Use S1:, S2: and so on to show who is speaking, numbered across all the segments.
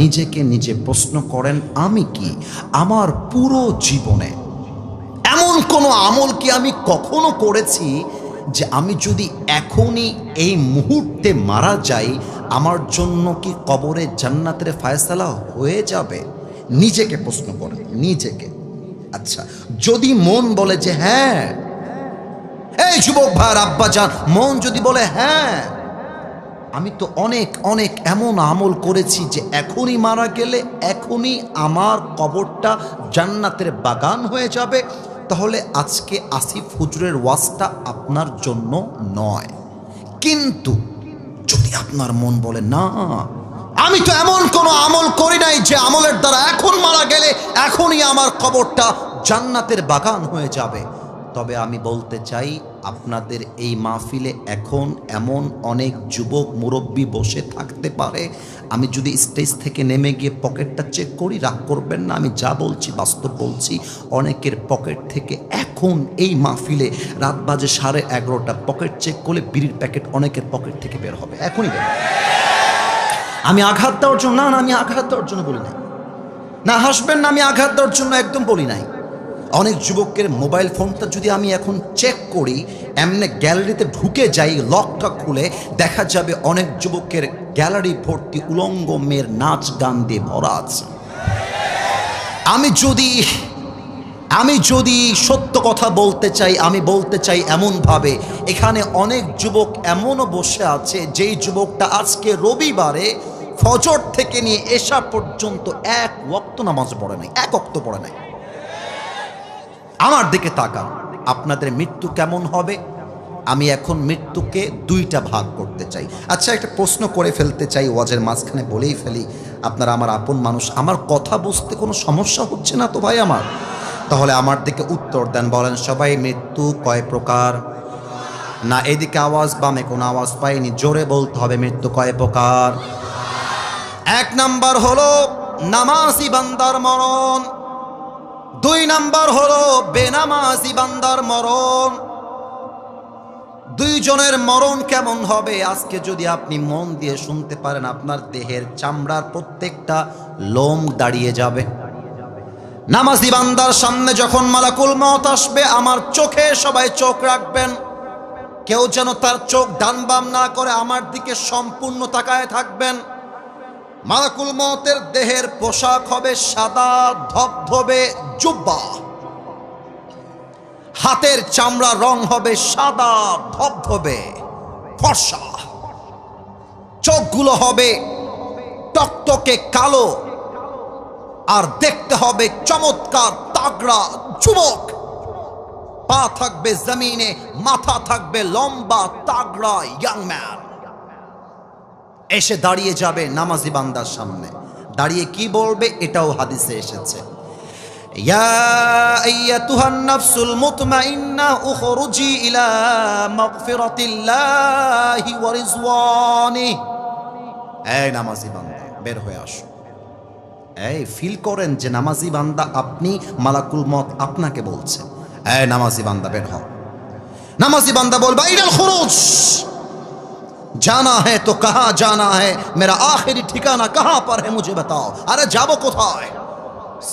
S1: নিজেকে নিজে প্রশ্ন করেন, আমি কি আমার পুরো জীবনে এমন কোনো আমল কি আমি কখনো করেছি যে আমি যদি এখনই এই মুহূর্তে মারা যাই আমার জন্য কি কবরে জান্নাতের ফায়সালা হয়ে যাবে? নিজেকে প্রশ্ন করেন, নিজেকে। আচ্ছা, যদি মন বলে যে হ্যাঁ, এই যুবক ভাইয়ের আব্বাজান, মন যদি বলে হ্যাঁ আমি তো অনেক অনেক এমন আমল করেছি যে এখনই মারা গেলে এখনই আমার কবরটা জান্নাতের বাগান হয়ে যাবে, তাহলে আজকে আসিফ হুজুরের ওয়াজটা আপনার জন্য নয়। কিন্তু যদি আপনার মন বলে না, আমি তো এমন কোনো আমল করি নাই যে আমলের দ্বারা এখন মারা গেলে এখনই আমার কবরটা জান্নাতের বাগান হয়ে যাবে, তবে আমি বলতে চাই আপনাদের এই মাহফিলে এখন এমন অনেক যুবক মুরব্বী বসে থাকতে পারে, আমি যদি স্টেজ থেকে নেমে গিয়ে পকেটটা চেক করি, রাগ করবেন না, আমি যা বলছি বাস্তব বলছি, অনেকের পকেট থেকে এখন এই মাহফিলে রাত বাজে 11:30 পকেট চেক করলে বিড়ির প্যাকেট অনেকের পকেট থেকে বের হবে, এখনই বের। আমি আঘাত দেওয়ার জন্য না, আমি আঘাত দেওয়ার জন্য বলি নাই, না হাসবেন না, আমি আঘাত দেওয়ার জন্য একদম বলি নাই। অনেক যুবকের মোবাইল ফোনটা যদি আমি এখন চেক করি, এমনি গ্যালারিতে ঢুকে যাই, লকটা খুলে দেখা যাবে অনেক যুবকের গ্যালারি ভর্তি উলঙ্গ মেয়ের নাচ গান দিয়ে ভরা আছে। আমি যদি সত্য কথা বলতে চাই, আমি বলতে চাই এমনভাবে, এখানে অনেক যুবক এমনও বসে আছে যেই যুবকটা আজকে রবিবারে ফজর থেকে নিয়ে এশা পর্যন্ত এক ওয়াক্ত নামাজ পড়ে নাই, এক ওয়াক্ত পড়ে নাই। আমার দিকে তাকান, আপনাদের মৃত্যু কেমন হবে? আমি এখন মৃত্যুকে দুইটা ভাগ করতে চাই। আচ্ছা, একটা প্রশ্ন করে ফেলতে চাই, ওয়াজের মাঝখানে বলেই ফেলি, আপনারা আমার আপন মানুষ, আমার কথা বুঝতে কোনো সমস্যা হচ্ছে না তো ভাই আমার? তাহলে আমার দিকে উত্তর দেন, বলেন সবাই, মৃত্যু কয় প্রকার? না এদিকে আওয়াজ, বামে কোনো আওয়াজ পাইনি, জোরে বলতে হবে, মৃত্যু কয় প্রকার? 1 নাম্বার হলো নামাজি বান্দার মরণ, 2 নাম্বার হলো বেনামাজি বান্দার মরণ। দুইজনের মরণ কেমন হবে আজকে যদি আপনি মন দিয়ে শুনতে পারেন, আপনার দেহের চামড়ার প্রত্যেকটা লোম দাঁড়িয়ে যাবে। নামাজি বান্দার সামনে যখন মালাকুল মওত আসবে, আমার চোখে সবাই চোখ রাখবেন, কেউ যেন তার চোখ ডান বাম না করে আমার দিকে সম্পূর্ণ তাকায় থাকবেন। মালাকুল মওতের দেহের পোশাক হবে সাদা ধবধবে জুব্বা, হাতের চামড়া রং হবে সাদা ধবধবে ফর্সা, চোখগুলো হবে টকটকে কালো, আর দেখতে হবে চমৎকার তাগড়া যুবক। পা থাকবে জমিনে, মাথা থাকবে লম্বা তাগড়া ইয়াং ম্যান। এসে দাঁড়িয়ে যাবে নামাজি বান্দার সামনে, দাঁড়িয়ে কি বলবে? এটাও হাদিসে এসেছে, ইয়া আইয়াতুহান নাফসুল মুতমাইন্না উখরুজি ইলা মাগফিরাতিল্লাহি ওয়া রিজওয়ানি। এই নামাজি বান্দা, বের হয়ে আসো। এই ফিল করেন যে নামাজি বান্দা আপনি, মালাকুল মওত আপনাকে বলছে, এই নামাজি বান্দা বের হও। নামাজি বান্দা বলবে, ইলাল খুরুজ, जाना है तो कहाँ जाना है, मेरा आखिरी ठिकाना कहाँ पर है मुझे बताओ। अरे जाबो कोथाय?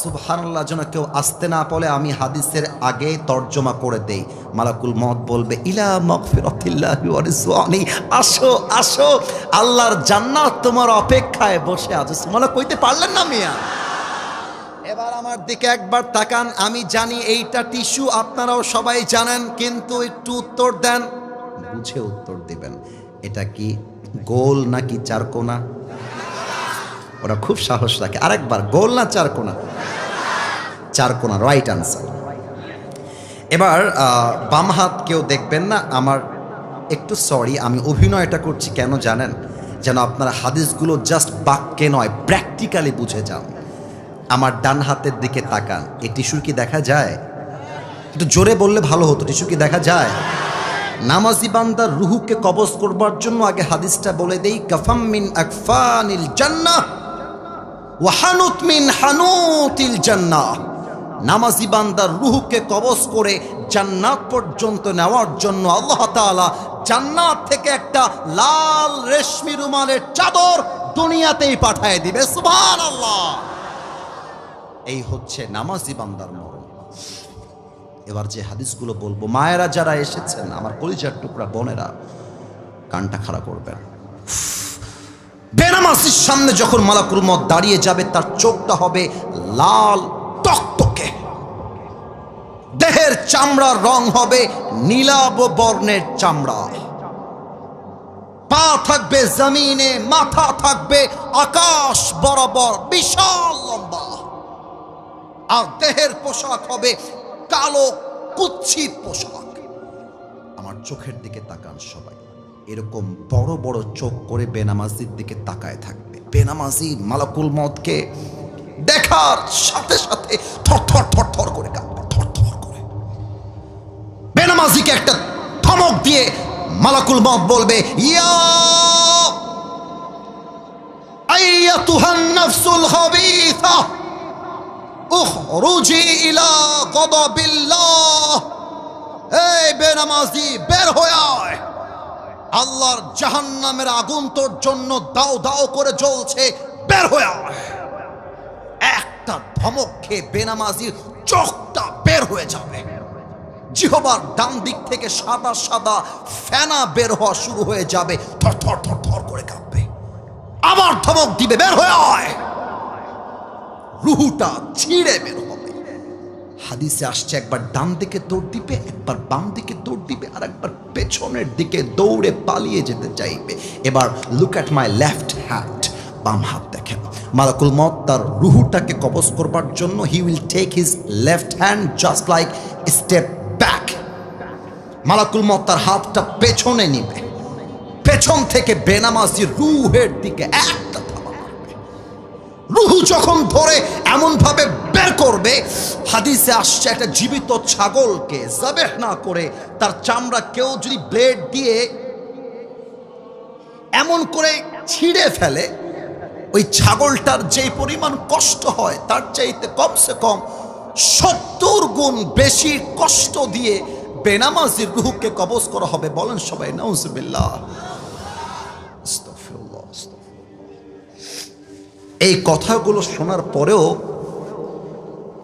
S1: সুবহানাল্লাহ, যেন কেউ আসতে না বলে আমি হাদিসের আগে তর্জমা করে দেই। মালাকুল মওত বলবে, ইলা মাগফিরাতিল্লাহি ওয়া রিজওয়ানি, আসো আসো, আল্লাহর জান্নাত তোমার অপেক্ষায় বসে আছে। সুবহানাল্লাহ কইতে পারলেন না মিয়া? এবার আমার দিকে একবার তাকান, আমি জানি এইটা টিস্যু, আপনারাও সবাই জানেন, কিন্তু একটু উত্তর দেন, বুঝে উত্তর দিবেন। এটা কি গোল নাকি চারকোনা? ওরা খুব সাহস রাখে, আরেকবার, গোল না চারকোনা? চারকোনা, রাইট আনসার। এবার বাম হাত কেউ দেখবেন না, আমার একটু সরি, আমি অভিনয়টা করছি কেন জানেন? যেন আপনারা হাদিসগুলো জাস্ট বাক্যে নয় প্র্যাকটিক্যালি বুঝে যান। আমার ডান হাতের দিকে তাকান, এই টিস্যু কি দেখা যায়? একটু জোরে বললে ভালো হতো, টিস্যু কি দেখা যায়? নামাজি বান্দার রুহুকে কবজ করবার জন্য আগে হাদিসটা বলে দেই, কাফাম মিন আকফানিল জান্নাহ ওয়া হানুত মিন হানুতিল জান্নাহ। নামাজি বান্দার রুহুকে কবজ করে জান্নাত পর্যন্ত নেওয়ার জন্য আল্লাহ তাআলা জান্নাত থেকে একটা লাল রেশমি রুমালের চাদর দুনিয়াতেই পাঠিয়ে দিবে। সুবহানাল্লাহ। এই হচ্ছে নামাজি বান্দার মরণ। এবার যে হাদিসগুলো বলবো, মায়েরা যারা এসেছেন, আমার কলিজার টুকরা বোনেরা, কানটা খাড়া করবেন। বেনামাজির সামনে যখন মালাকুল মউত দাঁড়িয়ে যাবে, তার চোখটা হবে লাল টকটকে, দেহের চামড়ার রং হবে নীলাভ বর্ণের চামড়া, পা থাকবে জমিনে, মাথা থাকবে আকাশ বরাবর বিশাল লম্বা, আর দেহের পোশাক হবে কালো কুৎসিত পোশাক। আমার চোখের দিকে তাকান সবাই, এরকম বড় বড় চোখ করে বেনামাজির দিকে তাকায় থাকবে। বেনামাজি মালাকুল মউতকে দেখার সাথে সাথে থরথর থরথর করে কাঁপবে, থরথর করে। বেনামাজিকে একটা ধমক দিয়ে মালাকুল মউত বলবে, ইয়া আইয়াতুহান নাফসুল খাবিসা উখরুজি ইলা গাদাবিল্লাহ। এই বেনামাজি, বের হয়ে আয়, আল্লাহর জাহান্নামের আগুন তোর জন্য দাও দাও করে জ্বলছে, বের হয়ে আয়। একটা ধমক খেয়ে বেনামাজির চোখটা বের হয়ে যাবে, জিহ্বার ডান দিক থেকে সাদা সাদা ফেনা বের হওয়া শুরু হয়ে যাবে, থর থর থর থর করে কাঁপবে। আবার ধমক দিবে, বের হয়ে আয়। রুহুটা ছিঁড়ে বের হবে। হাদিসে আসছে, একবার ডান দিকে দৌড় দিবে, একবার বাম দিকে দৌড় দিবে, আর একবার পেছনের দিকে দৌড়ে পালিয়ে যেতে চাইবে। এবার look at my left hand, বাম হাত দেখেন। মালাকুল মউত তার রুহুটাকে কবজ করবার জন্য he will take his left hand just like step back. মালাকুল মউত তার হাতটা পেছনে নিবে, পেছন থেকে বেনামাজির রুহের দিকে একটা ধাওয়া করবে। রুহু যখন ধরে এমন ভাবে বের করবে, হাদিসে আসছে একটা জীবিত ছাগলকে যাবেহ না করে তার চামড়া কেউ যদি ব্লেড দিয়ে এমন করে ছিঁড়ে ফেলে, ওই ছাগলটার যে পরিমাণ কষ্ট হয় তার চাইতে কমসে কম 70 গুণ বেশি কষ্ট দিয়ে বেনামাজির রুহুকে কবজ করা হবে। বলেন সবাই নাউজুবিল্লাহ। আস্তাগফিরুল্লাহ। এই কথাগুলো শোনার পরেও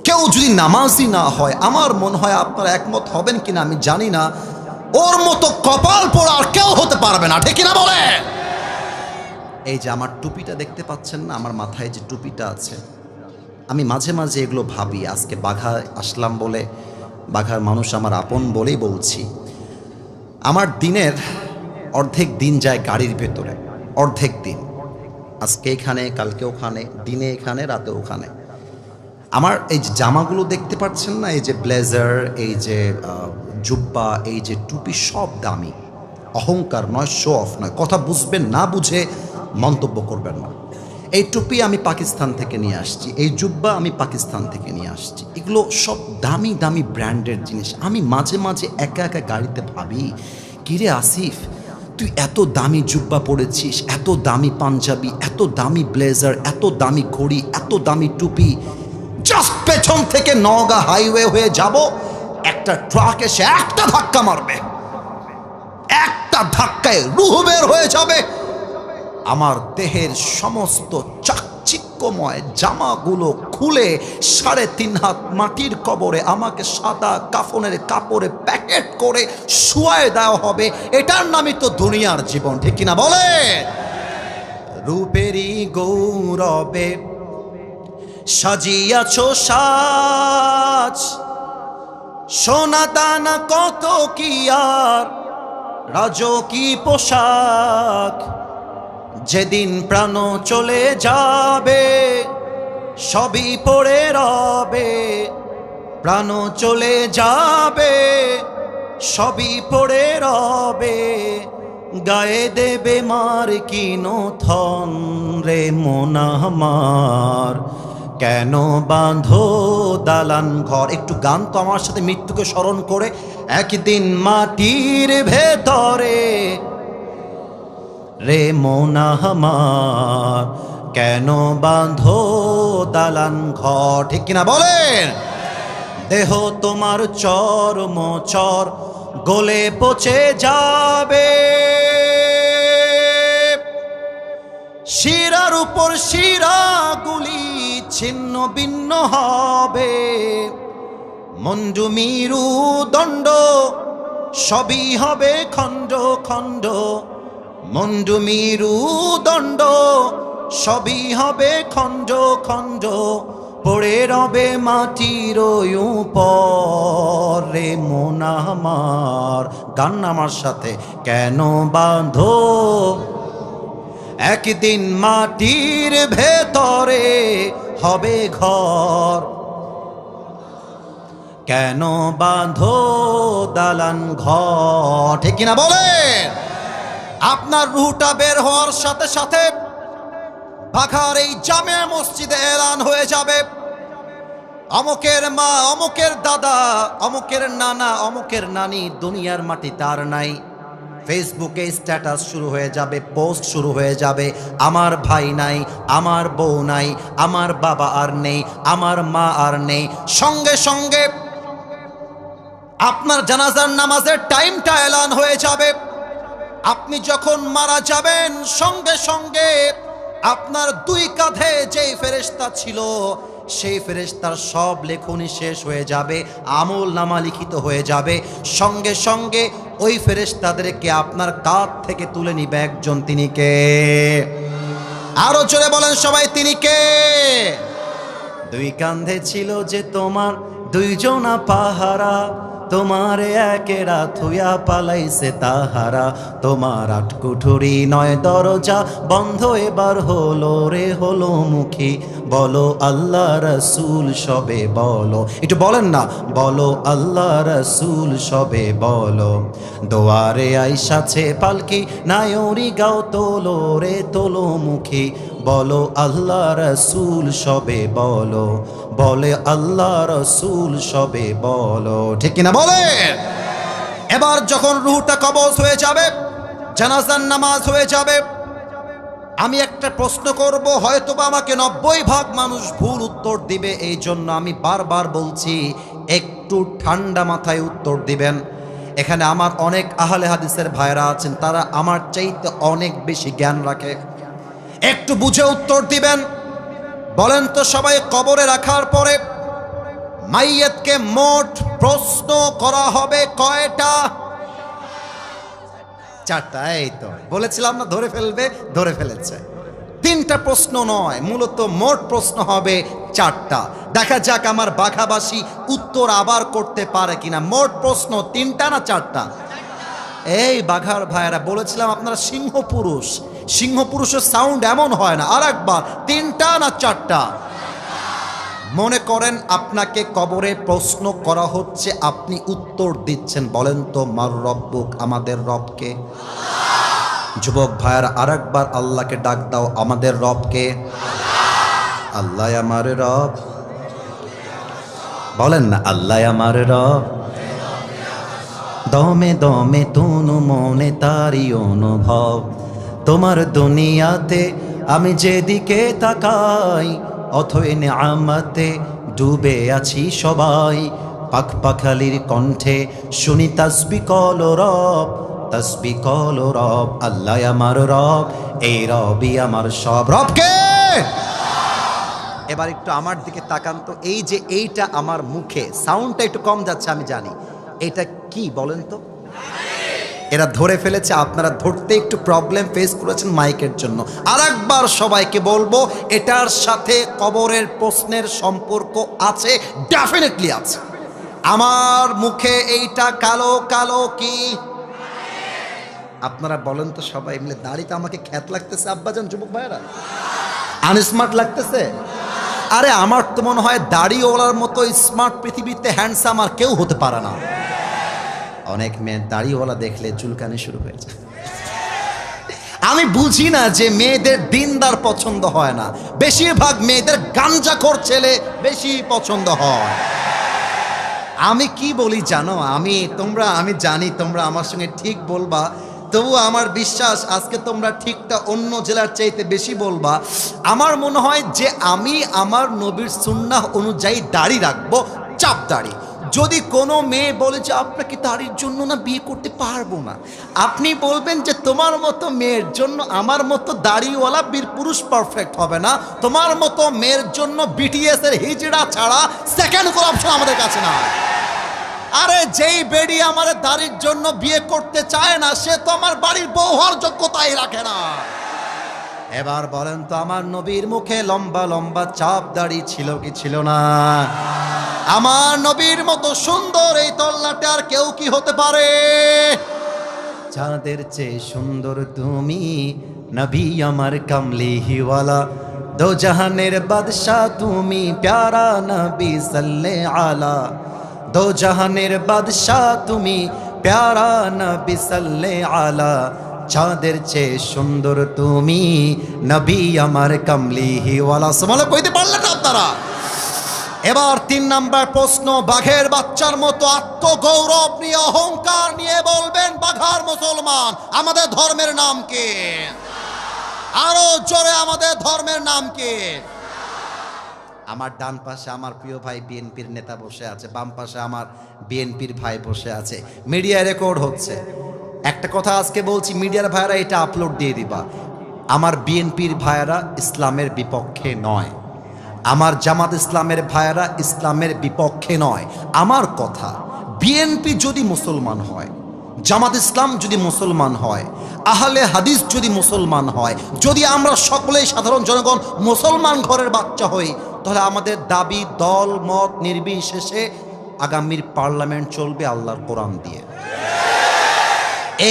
S1: কেউ যদি নামাজি না হয়, আমার মনে হয় আপনারা একমত হবেন কিনা আমি জানি না, ওর মতো কপাল পোড়া আর কেউ হতে পারবে না, ঠিক কিনা বলে? এই যে আমার টুপিটা দেখতে পাচ্ছেন না, আমার মাথায় যে টুপিটা আছে, আমি মাঝে মাঝে এগুলো ভাবি। আজকে বাঘায় আসলাম বলে, বাঘার মানুষ আমার আপন বলেই বলছি। আমার দিনের অর্ধেক দিন যায় গাড়ির ভেতরে, অর্ধেক দিন আজকে এখানে, কালকে ওখানে, দিনে এখানে, রাতে ওখানে। আমার এই যে জামাগুলো দেখতে পাচ্ছেন না, এই যে ব্লেজার, এই যে জুব্বা, এই যে টুপি, সব দামি। অহংকার নয়, শো অফ নয়, কথা বুঝবেন না বুঝে মন্তব্য করবেন না। এই টুপি আমি পাকিস্তান থেকে নিয়ে আসছি, এই জুব্বা আমি পাকিস্তান থেকে নিয়ে আসছি। এগুলো সব দামি দামি ব্র্যান্ডের জিনিস। আমি মাঝে মাঝে একা একা গাড়িতে ভাবি, কিরে আসিফ, তুই এত দামি জুব্বা পরেছিস, এত দামি পাঞ্জাবি, এত দামি ব্লেজার, এত দামি ঘড়ি, এত দামি টুপি, জাস্ট পেছন থেকে নওগাঁ হাইওয়ে হয়ে যাব, একটা ট্রাক এসে একটা ধাক্কা মারবে, একটা ধাক্কায় রুহ বের হয়ে যাবে, আমার দেহের সমস্ত চাকচিক্যময় জামাগুলো খুলে 3.5 হাত মাটির কবরে আমাকে সাদা কাফনের কাপড়ে প্যাকেট করে শুয়ায় দেওয়া হবে। এটার নামই তো দুনিয়ার জীবন, ঠিক কিনা বলে? রূপেরই গৌরবে সাজিয়াছ সাজ, সোনা দানা কত কি আর রাজকী পোশাক, যেদিন প্রাণ চলে যাবে সবই পড়ে রবে, প্রাণ চলে যাবে সবই পড়ে রবে, গায়ে দেবে মার কিনো থন রে মন আমার, কেন বাঁধো দালান ঘর। একটু গান তো আমার সাথে মৃত্যুকে স্মরণ করে। একদিন মাটির ভেতরে রে মন আমার, কেন বাঁধো দালান ঘর। ঠিক কিনা বলেন? দেহ তোমার চর্ম চর গলে পচে যাবে, শিরার উপর শিরাগুলি ছিন্ন ভিন্ন হবে, মঞ্জু মিরু দণ্ড সবই হবে খণ্ড খণ্ড, মঞ্জু মিরু দণ্ড সবই হবে খণ্ড খণ্ড, পড়ে রবে মাটির উপর রে মন আমার। গান আমার সাথে, কেন বাঁধো একদিন মাটির ভেতরে হবে ঘর, কেন বাঁধো দালান ঘর। ঠিক কিনা বলেন? আপনার রুহটা বের হওয়ার সাথে সাথে বাঘার এই জামে মসজিদে এলান হয়ে যাবে, অমুকের মা, অমুকের দাদা, অমুকের নানা, অমুকের নানি দুনিয়ার মাটি তার নাই। ফেসবুকে স্ট্যাটাস শুরু হয়ে যাবে, পোস্ট শুরু হয়ে যাবে, আমার ভাই নাই, আমার বউ নাই, আমার বাবা আর নেই, আমার মা আর নেই। সঙ্গে সঙ্গে আপনার জানাজার নামাজের টাইমটা এলান হয়ে যাবে। আপনি যখন মারা যাবেন সঙ্গে সঙ্গে আপনার দুই কাঁধে যেই ফেরেশতা ছিল সেই ফেরেশতার সব লেখনী শেষ হয়ে যাবে, আমল নামা লিখিত হয়ে যাবে। সঙ্গে সঙ্গে ওই ফেরেশতাদেরকে আপনার কাঁধ থেকে তুলে নিবে একজন, তিনি কে? আরো জোরে বলেন সবাই, তিনি কে? দুই কাঁধে ছিল যে তোমার দুইজনা পাহারা, তোমার একেরা থুয়া পালাইছে তাহারা, তোমার আট কুঠুরি নয় দরজা বন্ধ এবার হলো রে হলো মুখী, বলো আল্লাহ রসুল সবে বলো। একটু বলেন না, বলো আল্লাহ রসুল সবে বলো। দোয়ারে আইসাছে পালকি নায়রি গাও তোলো রে তোলো মুখী, বলো আল্লাহ রসুল সবে বলো, বলে আল্লাহ রসুল সবে বলো। ঠিক কিনা বলেন? এবার যখন রুহটা কবজ হয়ে যাবে, জানাজার নামাজ হয়ে যাবে, আমি একটা প্রশ্ন করব, হয়তোবা আমাকে 90% মানুষ ভুল উত্তর দিবে, এই জন্য আমি বারবার বলছি একটু ঠান্ডা মাথায় উত্তর দিবেন। এখানে আমার অনেক আহলে হাদিসের ভাইরা আছেন, তারা আমার চাইতে অনেক বেশি জ্ঞান রাখে, একটু বুঝে উত্তর দিবেন। বলেন তো সবাই, কবরে রাখার পরে মাইয়াতকে মোট প্রশ্ন করা হবে কয়টা? 4টা। এই তো বলেছিলাম না ধরে ফেলবে, ধরে ফেলেছে। 3টা প্রশ্ন নয়, মূলত মোট প্রশ্ন হবে 4টা। দেখা যাক আমার বাঘাবাসী উত্তর আবার করতে পারে কিনা। মোট প্রশ্ন 3টা না 4টা? এই বাঘার ভাইয়েরা, বলেছিলাম আপনারা সিংহ পুরুষ, সিংহ পুরুষের সাউন্ড এমন হয় না। আর একবার, 3টা না 4টা? মনে করেন আপনাকে কবরে প্রশ্ন করা হচ্ছে, আপনি উত্তর দিচ্ছেন, বলেন তো মার রব্বুক, আমাদের রবকে? যুবক ভাইয়ের আর একবার আল্লাহকে ডাক দাও, আমাদের রবকে? আল্লাহ আমার রব। বলেন না, আল্লাহ আমার রব। দমে দমে তুনু মনে তারি অনুভব, তোমার দুনিয়াতে আমি যেদিকে তাকাই অথই নেয়ামতে ডুবে আছি সবাই। পাখ পাখালির কণ্ঠে শুনি তাসবি কল রব, তাসবি কল রব। আল্লাহ আমার রব, এই রবই আমার সব। রবকে? এবার একটু আমার দিকে তাকান তো, এই যে এইটা আমার মুখে সাউন্ডটা একটু কম যাচ্ছে আমি জানি, এটা কি বলেন তো? এরা ধরে ফেলেছে, আপনারা ধরতে একটু প্রবলেম ফেস করেছেন মাইকের জন্য। আর একবার সবাইকে বলবো, এটার সাথে কবরের প্রশ্নের সম্পর্ক আছে, ডেফিনেটলি আছে। আমার মুখে এইটা কালো কালো কি? আপনারা বলেন তো সবাই মিলে। দাড়িটা আমাকে খ্যাত লাগতেছে আব্বাজান, যুবক ভাইয়েরা? আনস্মার্ট লাগতেছে? আরে আমার তো মনে হয় দাড়িওয়ালার মতো স্মার্ট পৃথিবীতে হ্যান্ডসাম আর কেউ হতে পারে না। অনেক মেয়ে দাড়িওয়ালা দেখলে চুলকানি শুরু হয়ে যায়। আমি বুঝি না যে মেয়েদের দিনদার পছন্দ হয় না, বেশিরভাগ মেয়েদের গাঞ্জাখোর ছেলে বেশি পছন্দ হয়। আমি কি বলি জানো, আমি জানি তোমরা আমার সঙ্গে ঠিক বলবা, তবু আমার বিশ্বাস আজকে তোমরা ঠিকটা অন্য জেলার চাইতে বেশি বলবা। আমার মনে হয় যে আমি আমার নবীর সুন্নাহ অনুযায়ী দাড়ি রাখবো, চাপ দাড়ি। যদি কোনো মেয়ে বলে যে আপনাকে দাড়ির জন্য না বিয়ে করতে পারবো না, আপনি বলবেন যে তোমার মতো মেয়ের জন্য আমার মতো দাড়িওয়ালা বীর পুরুষ পারফেক্ট হবে না, তোমার মতো মেয়ের জন্য বিটিএস এর হিজড়া ছাড়া সেকেন্ড কোনো অপশন আমাদের কাছে না। আরে যেই বেডি আমার দাড়ির জন্য বিয়ে করতে চায় না, সে তো আমার বাড়ির বউ হওয়ার যোগ্যতাই রাখে না। এবার বলেন তো, আমার নবীর মুখে লম্বা লম্বা চাপ দাড়ি ছিল কি ছিল না? আমার নবীর মতো সুন্দর এই তল্লাটে আর কেউ কি হতে পারে? চাঁদের চেয়ে সুন্দর তুমি নবী আমার কামলিহিওয়ালা, দো জাহানের বাদশা তুমি প্যারা নবী সাল্লে আলা, দো জাহানের বাদশা তুমি প্যারা নবী সাল্লে আলা, চাঁদের চেয়ে সুন্দর তুমি নবী আমার কামলিহিওয়ালা। সুবহানাল্লাহ কইতে পারলেন না আপনারা? এবার 3 নাম্বার প্রশ্ন, বাঘের বাচ্চার মতো আত্মগৌরব নিয়ে অহংকার নিয়ে বলবেন বাঘার মুসলমান, আমাদের ধর্মের নাম কি? আরো জোরে, আমাদের ধর্মের নাম কি? আমার ডান পাশে আমার প্রিয় ভাই বিএনপির নেতা বসে আছে, বাম পাশে আমার বিএনপির ভাই বসে আছে, মিডিয়ায় রেকর্ড হচ্ছে। একটা কথা আজকে বলছি, মিডিয়ার ভাইরা এটা আপলোড দিয়ে দিবা, আমার বিএনপির ভাইরা ইসলামের বিপক্ষে নয়, আমার জামাত ইসলামের ভাইয়েরা ইসলামের বিপক্ষে নয়। আমার কথা, বিএনপি যদি মুসলমান হয়, জামাত ইসলাম যদি মুসলমান হয়, আহলে হাদিস যদি মুসলমান হয়, যদি আমরা সকলেই সাধারণ জনগণ মুসলমান ঘরের বাচ্চা হই, তাহলে আমাদের দাবি দল মত নির্বিশেষে আগামীর পার্লামেন্ট চলবে আল্লাহর কোরআন দিয়ে।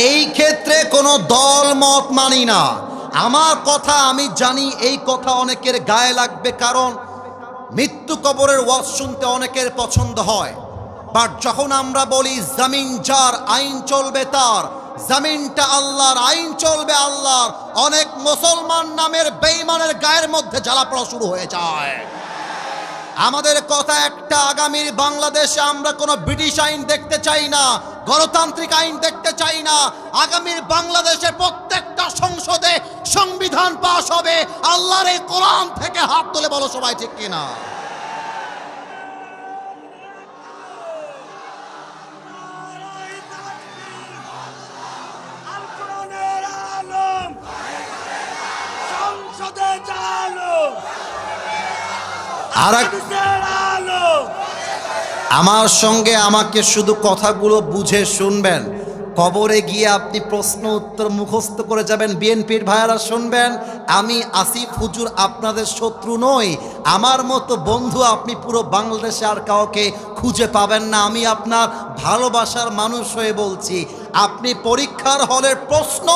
S1: এই ক্ষেত্রে কোনো দল মত মানি না। আমার কথা আমি জানি, এই কথা অনেকের গায়ে লাগবে, কারণ মৃত্যু কবরের ওয়াজ শুনতে অনেকের পছন্দ হয়। বাট যখন আমরা বলি জমিন যার আইন চলবে তার, জমিনটা আল্লাহর, আইন চলবে আল্লাহর, অনেক মুসলমান নামের বেঈমানের গায়ের মধ্যে জ্বালা পড়া শুরু হয়ে যায়। আমাদের কথা একটা, আগামীর বাংলাদেশে আমরা কোনো ব্রিটিশ আইন দেখতে চাই না, গণতান্ত্রিক আইন দেখতে চাই না। আগামীর বাংলাদেশে প্রত্যেকটা সংসদে সংবিধান পাশ হবে আল্লাহর এই কোরআন থেকে। হাত তুলে বলো সবাই ঠিক কিনা? আর আমার সঙ্গে আমাকে শুধু কথাগুলো বুঝে শুনবেন, কবরে গিয়ে আপনি প্রশ্ন উত্তর মুখস্থ করে যাবেন। বিএনপির ভাইয়ারা শুনবেন, আমি আসিফ হুজুর আপনাদের শত্রু নই, আমার মতো বন্ধু আপনি পুরো বাংলাদেশে আর কাউকে খুঁজে পাবেন না। আমি আপনার ভালোবাসার মানুষ হয়ে বলছি, আপনি পরীক্ষার হলের প্রশ্ন,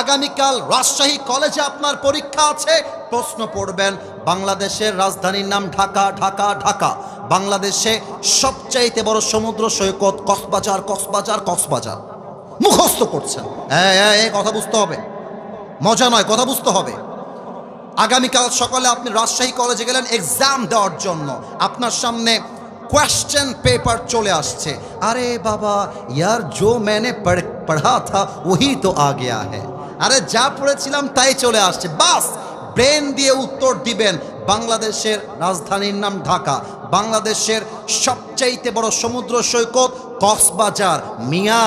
S1: আগামীকাল রাজশাহী কলেজে আপনার পরীক্ষা আছে, প্রশ্ন পড়বেন বাংলাদেশের রাজধানীর নাম ঢাকা, ঢাকা, ঢাকা। বাংলাদেশে সবচাইতে বড় সমুদ্র সৈকত কক্সবাজার, কক্সবাজার, কক্সবাজার। মুখস্থ করছেন, কথা বুঝতে হবে, মজা নয়, কথা বুঝতে হবে। আগামীকাল সকালে আপনি রাজশাহী কলেজে গেলেন এক্সাম দেওয়ার জন্য, আপনার সামনে क्वेश्चन पेपर चले आसছে। अरे बाबा यार जो मैंने पढ़ा था वही तो आ गया है। अरे जा পড়েছিলাম তাই চলে আসছে, বাস ব্রেন দিয়ে উত্তর দিবেন। বাংলাদেশের রাজধানীর নাম ঢাকা, বাংলাদেশের সবচাইতে বড় সমুদ্র সৈকত কক্সবাজার। মিয়া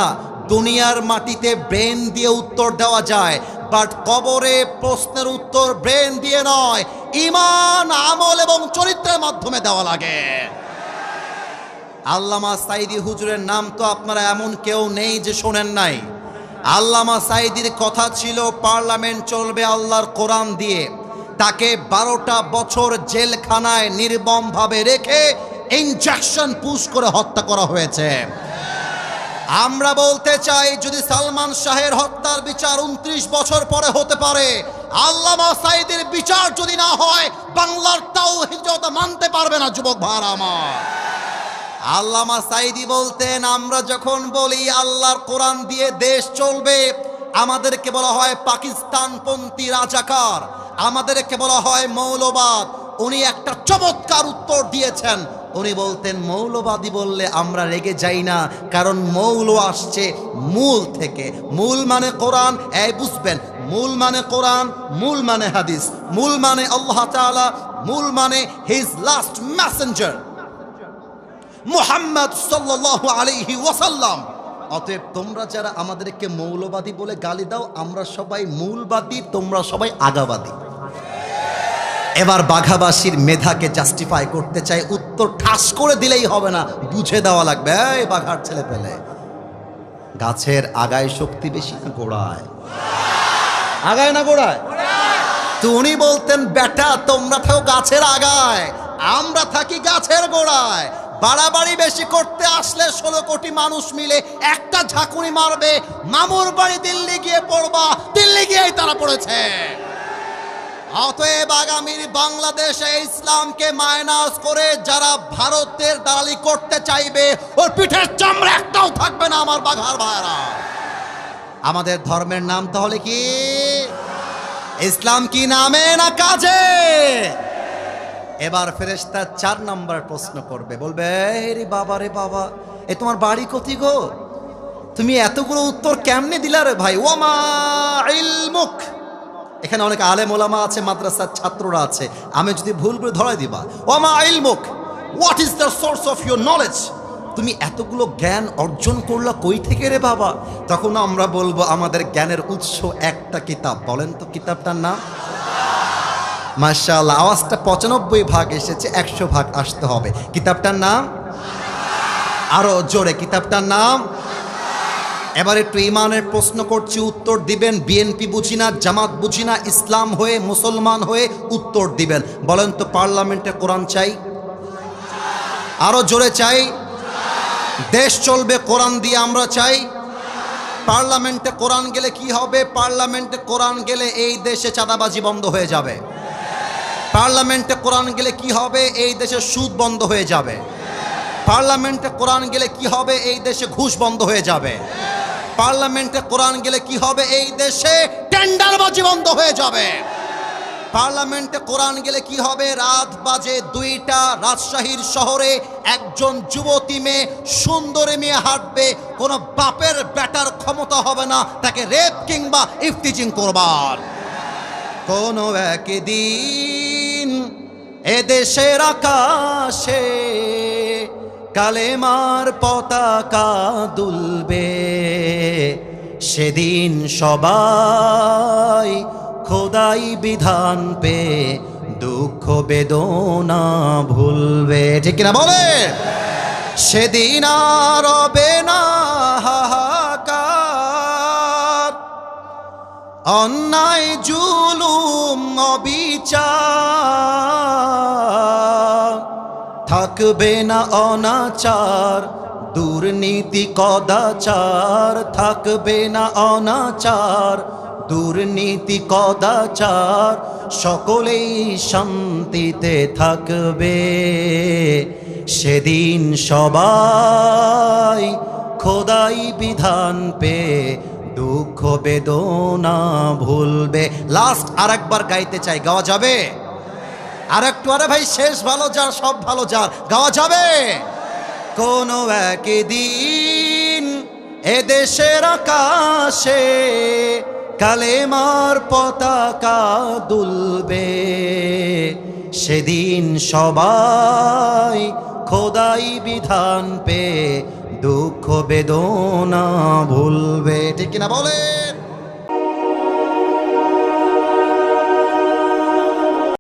S1: দুনিয়ার মাটিতে ব্রেন দিয়ে উত্তর দেওয়া যায়, বাট কবরে প্রশ্নের উত্তর ব্রেন দিয়ে নয়, ঈমান, আমল এবং চরিত্রের মাধ্যমে দেওয়া লাগে। আল্লামা সাঈদী হুজুরের নাম তো আপনারা এমন কেউ নেই যে শোনেন নাই। আল্লামা সাঈদীর কথা ছিল পার্লামেন্ট চলবে আল্লাহর কোরআন দিয়ে। তাকে 12টা বছর জেলখানায় নির্মমভাবে রেখে ইনজেকশন পুশ করে হত্যা করা হয়েছে। আমরা বলতে চাই, যদি সালমান শাহের হত্যার বিচার 29 বছর পরে হতে পারে, আল্লামা সাঈদীর বিচার যদি না হয়, বাংলার তাওহীদ মানতে পারবে না যুবক ভাইরা আমার। আল্লামা সাঈদী বলতেন, আমরা যখন বলি আল্লাহর কোরআন দিয়ে দেশ চলবে, আমাদেরকে বলা হয় পাকিস্তানপন্থী রাজাকার, আমাদেরকে বলা হয় মৌলবাদ। উনি একটা চমৎকার উত্তর দিয়েছেন। উনি বলতেন মৌলবাদী বললে আমরা রেগে যাই না, কারণ মৌল আসছে মূল থেকে। মূল মানে কোরআন, এই বুঝবেন, মূল মানে কোরআন, মূল মানে হাদিস, মূল মানে আল্লাহ তাআলা, মূল মানে হিজ লাস্ট মেসেঞ্জার মুহাম্মদ সাল্লাল্লাহু আলাইহি ওয়াসাল্লাম। অতএব তোমরা যারা আমাদেরকে মৌলবাদী বলে গালি দাও, আমরা সবাই মূলবাদী, তোমরা সবাই আগাবাদী। এবার বাঘাবাসীর মেধাকে জাস্টিফাই করতে চাই, উত্তর ঠাস করে দিলেই হবে না, বুঝে দেওয়া লাগবে। এই বাঘার ছেলে পেলে, গাছের আগায় শক্তি বেশি না গোড়ায়? আগায় না গোড়ায়? তো উনি বলতেন বেটা তোমরা থাকো গাছের আগায়, আমরা থাকি গাছের গোড়ায়। বাড়াবাড়ি বেশি করতে আসলে 16 কোটি মানুষ মিলে একটা ঝাঁকুনি মারবে, মামুর বাড়ি দিল্লি গিয়ে পড়বা, দিল্লি গিয়েই তারা পড়েছে। অতএব আগামীর বাংলাদেশে ইসলামকে মাইনাস করে যারা ভারতের দালালি করতে চাইবে, ওর পিঠের চামড়া একটাও থাকবে না আমার বাঘার ভাইরা। আমাদের ধর্মের নাম তাহলে কি? ইসলাম কি নামে না কাজে? এবার ফেরেশতা 4 নম্বর প্রশ্ন করবে, বলবে রে বাবা রে বাবা, এ তোমার বাড়ি কোথায় গো? তুমি এতগুলো উত্তর কেমনে দিলা রে ভাই? ওমা ইলমুক। এখানে অনেক আলেম ওলামা আছে, মাদ্রাসার ছাত্ররা আছে, আমি যদি ভুল করে ধরাই দিবা। ওমা ইলমুক, what is the source of your knowledge? তুমি এতগুলো জ্ঞান অর্জন করলা কই থেকে রে বাবা? তখন আমরা বলবো আমাদের জ্ঞানের উৎস একটা কিতাব। বলেন তো কিতাবটার নাম? মাশাআল্লাহ, আওয়াজটা 95 ভাগ এসেছে, 100 ভাগ আসতে হবে। কিতাবটার নাম? আরো জোরে, কিতাবটার নাম? এবার একটু ইমানের প্রশ্ন করছি, উত্তর দিবেন। বিএনপি বুঝি না, জামাত বুঝি না, ইসলাম হয়ে মুসলমান হয়ে উত্তর দিবেন। বলেন তো পার্লামেন্টে কোরআন চাই? আরো জোরে চাই? দেশ চলবে কোরআন দিয়ে, আমরা চাই। পার্লামেন্টে কোরআন গেলে কি হবে? পার্লামেন্টে কোরআন গেলে এই দেশে চাঁদাবাজি বন্ধ হয়ে যাবে। পার্লামেন্টে কোরআন গেলে কি হবে? এই দেশে সুদ বন্ধ হয়ে যাবে। পার্লামেন্টে কোরআন গেলে কি হবে? এই দেশে ঘুষ বন্ধ হয়ে যাবে। পার্লামেন্টে কোরআন গেলে কি হবে? এই দেশে টেন্ডারবাজি বন্ধ হয়ে যাবে। পার্লামেন্টে কোরআন গেলে কি হবে? রাত বাজে 2টা, রাজশাহীর শহরে একজন যুবতী মেয়ে, সুন্দরী মেয়ে হাঁটবে, কোনো বাপের বেটার ক্ষমতা হবে না তাকে রেপ কিংবা ইফতিজিং করবার। কোনো একদিন এদেশের আকাশে কালেমার পতাকা দুলবে, সেদিন সবাই খোদাই বিধান পে দুঃখ বেদনা ভুলবে। ঠিক কিনা বলে? সেদিন আর হবে না হাহাকার, অন্যায় জুলুম অবিচার, থাকবে না অনাচার, দুর্নীতি কদাচার, থাকবে না অনাচার, দুর্নীতি কদাচার, সকলেই শান্তিতে থাকবে। সেদিন সবাই খোদাই বিধান পে দুঃখ বেদনা ভুলবে। লাস্ট আরেকবার গাইতে চাই, গাওয়া যাবে? আরেকটু, আরে ভাই শেষ ভালো যার, সব ভালো যার, গাওয়া যাবে? কোনো একদিন এদেশের আকাশে কালেমার পতাকা দুলবে, সেদিন সবাই খোদাই বিধান পে দুঃখ বেদনা ভুলবে। ঠিক কিনা বলেন?